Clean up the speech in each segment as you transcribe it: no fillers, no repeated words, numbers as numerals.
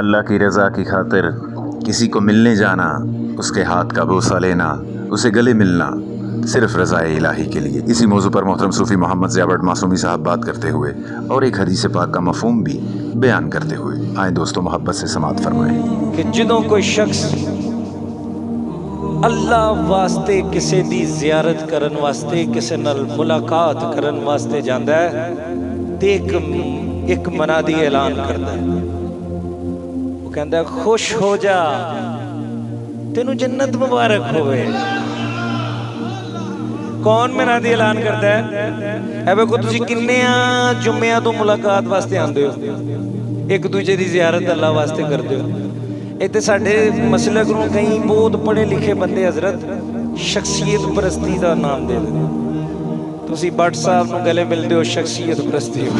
اللہ کی رضا کی خاطر کسی کو ملنے جانا، اس کے ہاتھ کا بوسہ لینا، اسے گلے ملنا صرف رضا الہی کے لیے۔ اسی موضوع پر محترم صوفی محمد ضیاء بٹ معصومی صاحب بات کرتے ہوئے اور ایک حدیث پاک کا مفہوم بھی بیان کرتے ہوئے، آئیں دوستو محبت سے سماعت فرمائیں کہ جدوں کوئی شخص اللہ واسطے کسے دی زیارت کرن واسطے، کسے نال ملاقات کرن واسطے جاندا ہے تے ایک منادی اعلان کردا ہے، وہ کہندا ہے خوش ہو جا، تینوں جنت مبارک ہوئے۔ کون منادی اعلان کردا ہے؟ اے ویکھو تسی کنے جمعیاں تو ملاقات واسطے آندے ہو، ایک دوجے دی زیارت اللہ واسطے کردے ہو۔ ایتھے ساڈے مسلک نوں کئی بہت پڑھے لکھے بندے حضرت شخصیت پرستی دا نام دے دے، تسی بٹ صاحب نوں گلے ملدے ہو شخصیت پرستی ہو،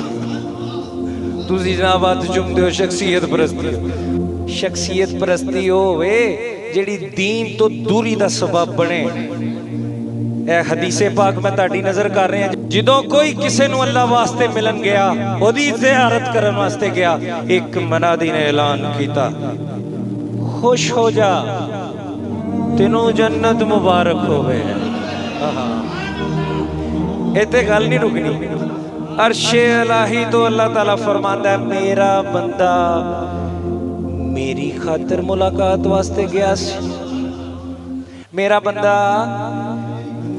تسی جناب ہاتھ چومدے ہو شخصیت پرستی ہو۔ شخصیت پرستی ہوئے جیڑی دین تو دوری دا سبب بنے۔ اے حدیث پاک میں تاڑی نظر کر رہے ہیں، جدوں کوئی کسے نو اللہ واسطے ملن گیا، او دی زیارت کرن واسطے گیا، ایک منادی نے اعلان کیتا خوش ہو جا، تینوں جنت مبارک ہوئے۔ ایتے گل نہیں رکنی، عرش الہی تو اللہ تعالیٰ فرماندا ہے میرا بندہ میری خاطر ملاقات واسطے گیا سی، میرا بندہ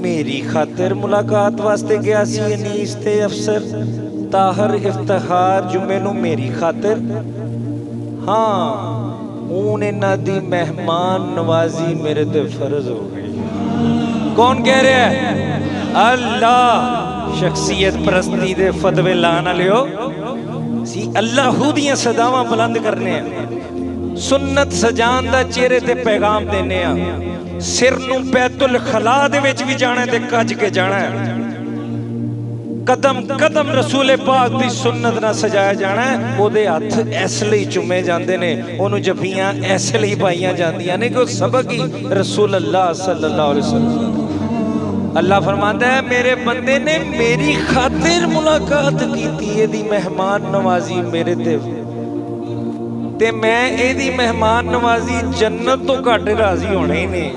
میری خاطر ملاقات واسطے گیا سی، انیس تے افسر طاہر افتخار جمعے نو میری خاطر، ہاں اون انہاں دی مہمان نوازی میرے تے فرض ہو گئی۔ کون کہہ رہا ہے؟ اللہ۔ شخصیت پرستی دے فتوے لانا لیو سی اللہ دیاں صداواں بلند کرنے ہیں، سنت سجان دا چہرے تے پیغام دینے ہیں، سر نو بیت الخلا دے وچ بھی جانا تے کج کے جانا ہے، قدم قدم رسول پاک دی سنت نہ سجایا جانا ہے، او دے ہاتھ ایسے لئی چومے جاندے نے، انہوں جبیاں ایسے لئی پائیاں جاندیاں نے کہ وہ سبق ہی رسول اللہ صلی اللہ علیہ وسلم۔ اللہ فرماندا ہے میرے بندے نے میری خاطر ملاقات کیتی، اے دی مہمان نوازی میرے تے میں اے دی مہمان نوازی جنت تو گھٹ راضی ہونے ہی نہیں۔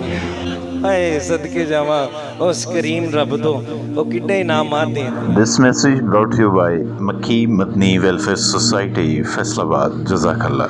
اے صدقے جاواں اس کریم رب تو وہ کڈے انعامات دیں۔ This message brought to you by Makki Madni Welfare Society, Faisalabad. Jazakallah.